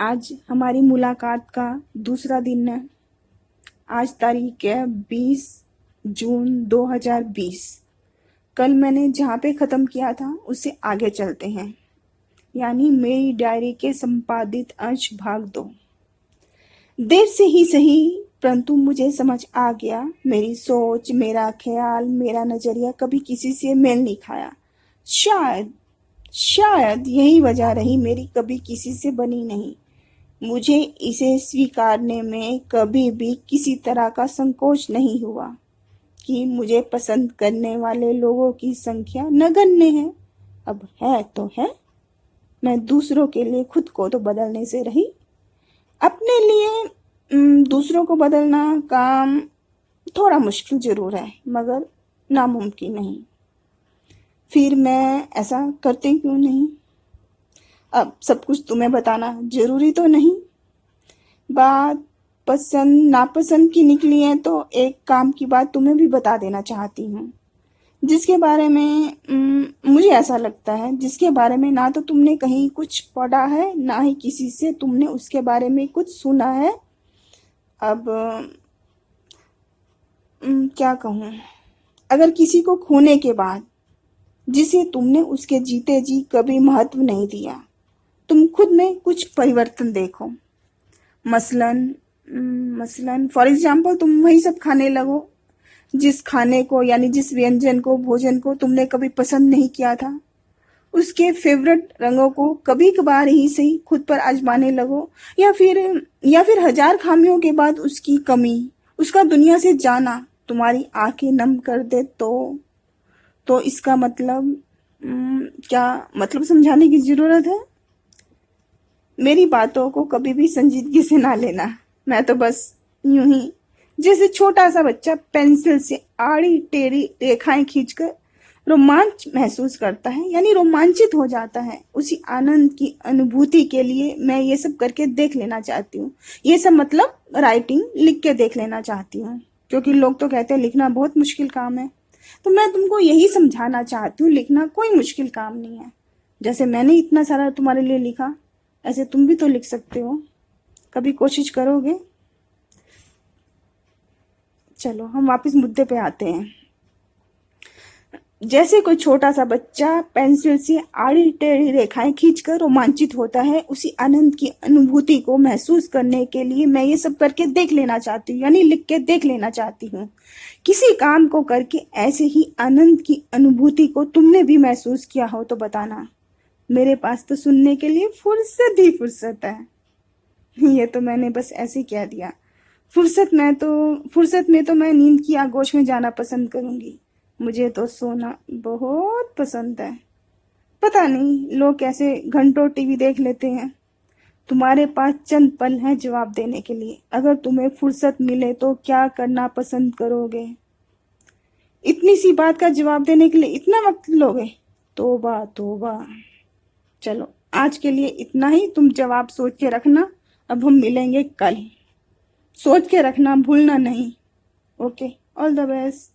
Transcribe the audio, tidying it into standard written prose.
आज हमारी मुलाकात का दूसरा दिन है। आज तारीख है 20 जून 2020। कल मैंने जहाँ पे ख़त्म किया था उससे आगे चलते हैं, यानी मेरी डायरी के संपादित अंश भाग 2। देर से ही सही, परंतु मुझे समझ आ गया, मेरी सोच, मेरा ख्याल, मेरा नज़रिया कभी किसी से मेल नहीं खाया। शायद यही वजह रही मेरी कभी किसी से बनी नहीं। मुझे इसे स्वीकारने में कभी भी किसी तरह का संकोच नहीं हुआ कि मुझे पसंद करने वाले लोगों की संख्या नगण्य है। अब है तो है, मैं दूसरों के लिए खुद को तो बदलने से रही। अपने लिए दूसरों को बदलना काम थोड़ा मुश्किल जरूर है, मगर नामुमकिन नहीं। फिर मैं ऐसा करती क्यों नहीं? अब सब कुछ तुम्हें बताना जरूरी तो नहीं। बात पसंद नापसंद की निकली है तो एक काम की बात तुम्हें भी बता देना चाहती हूँ, जिसके बारे में मुझे ऐसा लगता है, जिसके बारे में ना तो तुमने कहीं कुछ पढ़ा है, ना ही किसी से तुमने उसके बारे में कुछ सुना है। अब क्या कहूँ, अगर किसी को खोने के बाद जिसे तुमने उसके जीते जी कभी महत्व नहीं दिया, तुम खुद में कुछ परिवर्तन देखो। मसलन फॉर एग्जाम्पल तुम वही सब खाने लगो जिस खाने को, यानी जिस व्यंजन को, भोजन को तुमने कभी पसंद नहीं किया था। उसके फेवरेट रंगों को कभी कभार ही सही खुद पर आजमाने लगो, या फिर हजार खामियों के बाद उसकी कमी, उसका दुनिया से जाना तुम्हारी आंखें नम कर दे तो इसका मतलब क्या मतलब समझाने की जरूरत है? मेरी बातों को कभी भी संजीदगी से ना लेना। मैं तो बस यूं ही, जैसे छोटा सा बच्चा पेंसिल से आड़ी टेढ़ी रेखाएं खींचकर रोमांच महसूस करता है, यानी रोमांचित हो जाता है, उसी आनंद की अनुभूति के लिए मैं ये सब करके देख लेना चाहती हूँ। ये सब मतलब राइटिंग, लिख के देख लेना चाहती हूँ, क्योंकि लोग तो कहते हैं लिखना बहुत मुश्किल काम है। तो मैं तुमको यही समझाना चाहती हूँ, लिखना कोई मुश्किल काम नहीं है। जैसे मैंने इतना सारा तुम्हारे लिए लिखा, ऐसे तुम भी तो लिख सकते हो। कभी कोशिश करोगे? चलो हम वापस मुद्दे पे आते हैं। जैसे कोई छोटा सा बच्चा पेंसिल से आड़ी टेढ़ी रेखाएं खींचकर रोमांचित होता है, उसी आनंद की अनुभूति को महसूस करने के लिए मैं ये सब करके देख लेना चाहती हूँ, यानी लिख के देख लेना चाहती हूँ। किसी काम को करके ऐसे ही आनंद की अनुभूति को तुमने भी महसूस किया हो तो बताना। मेरे पास तो सुनने के लिए फुर्सत ही फुर्सत है। ये तो मैंने बस ऐसे कह दिया। फुर्सत में तो मैं नींद की आगोश में जाना पसंद करूंगी। मुझे तो सोना बहुत पसंद है। पता नहीं लोग कैसे घंटों टीवी देख लेते हैं। तुम्हारे पास चंद पल हैं जवाब देने के लिए। अगर तुम्हें फुर्सत मिले तो क्या करना पसंद करोगे? इतनी सी बात का जवाब देने के लिए इतना वक्त लोगे? तौबा तौबा। चलो आज के लिए इतना ही। तुम जवाब सोच के रखना। अब हम मिलेंगे कल। सोच के रखना, भूलना नहीं। Okay, all the best.